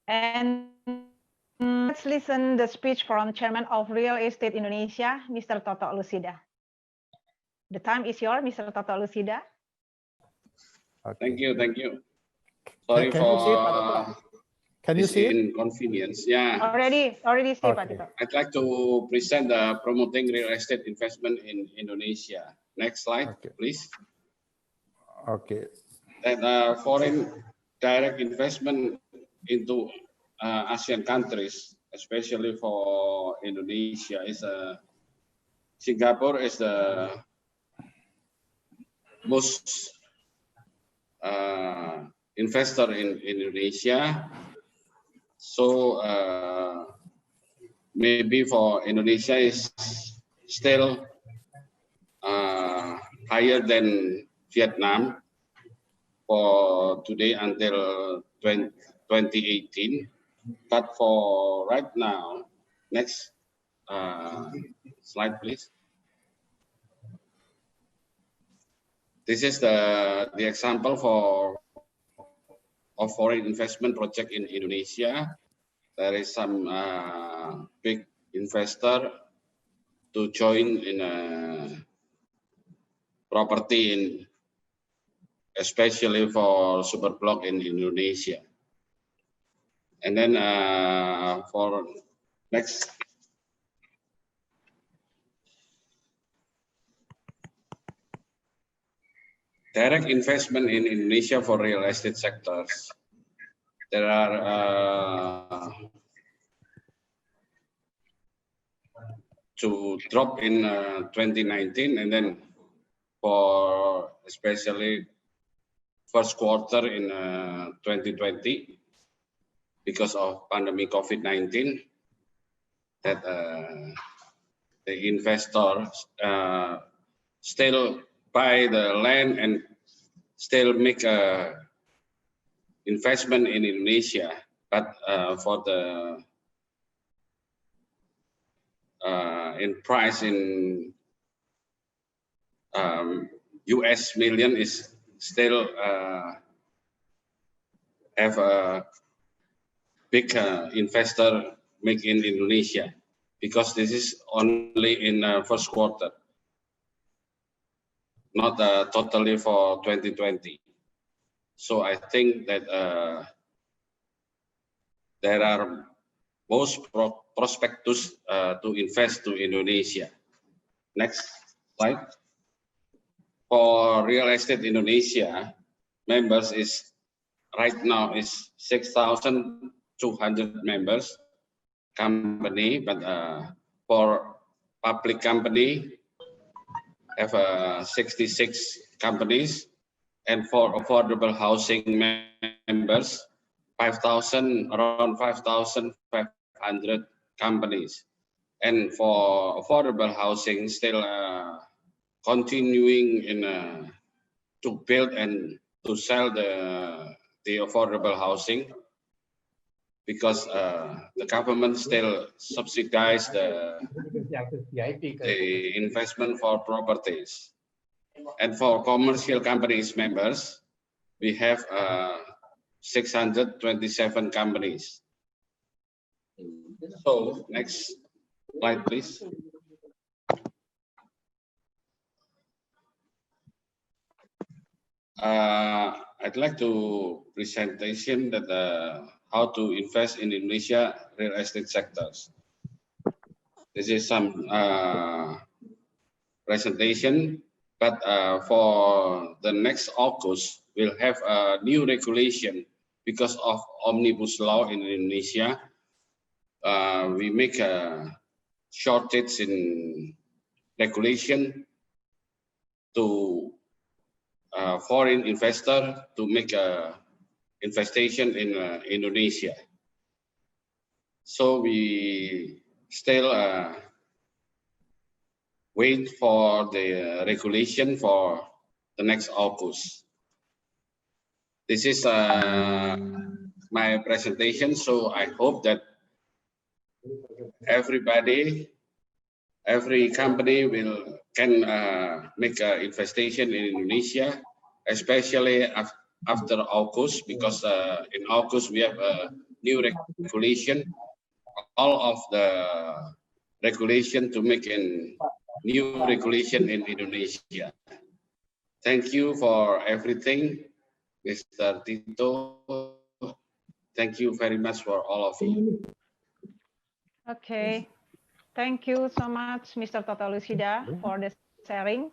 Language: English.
And let's listen the speech from Chairman of Real Estate Indonesia, Mr. Toto Lusida. The time is yours, Mr. Toto Lusida. Okay. Thank you. Sorry Can you see it, Pak Toto? for Can you this see it? inconvenience. Yeah, Already see, Pak Okay. Tito. I'd like to present promoting real estate investment in Indonesia. Next slide, Okay. please. Okay. That foreign direct investment into ASEAN countries, especially for Indonesia, is Singapore is the most investor in Indonesia. So maybe for Indonesia is still higher than Vietnam for today until 2018. But for right now, next slide, please. This is the example of foreign investment project in Indonesia. There is some big investor to join in a property in, especially for super block in Indonesia. And then for next. Direct investment in Indonesia for real estate sectors. There are to drop in 2019, and then for especially first quarter in 2020 because of pandemic COVID-19, that the investors still buy the land and still make a investment in Indonesia, but for the in price in US million is still have a big investor make in Indonesia, because this is only in first quarter, not totally for 2020. So I think that there are most prospectus to invest to Indonesia. Next slide. For real estate Indonesia, members is right now is 6,200 members company, but for public company have 66 companies, and for affordable housing members around 5,500 companies. And for affordable housing, still continuing in to build and to sell the affordable housing, because the government still subsidize the investment for properties. And for commercial companies members, we have 627 companies. So next slide, please. I'd like to presentation that how to invest in Indonesia real estate sectors. This is some presentation, but for the next August, we'll have a new regulation because of omnibus law in Indonesia. We make a shortage in regulation to foreign investor to make a investation in Indonesia. So we still wait for the regulation for the next August. This is my presentation, so I hope that everybody, every company can make an investation in Indonesia, especially after August, because in August we have new regulation, all of the regulation to make a new regulation in Indonesia. Thank you for everything, Mr. Tito. Thank you very much for all of you. Okay. Thank you so much, Mr. Toto Lucida, for the sharing.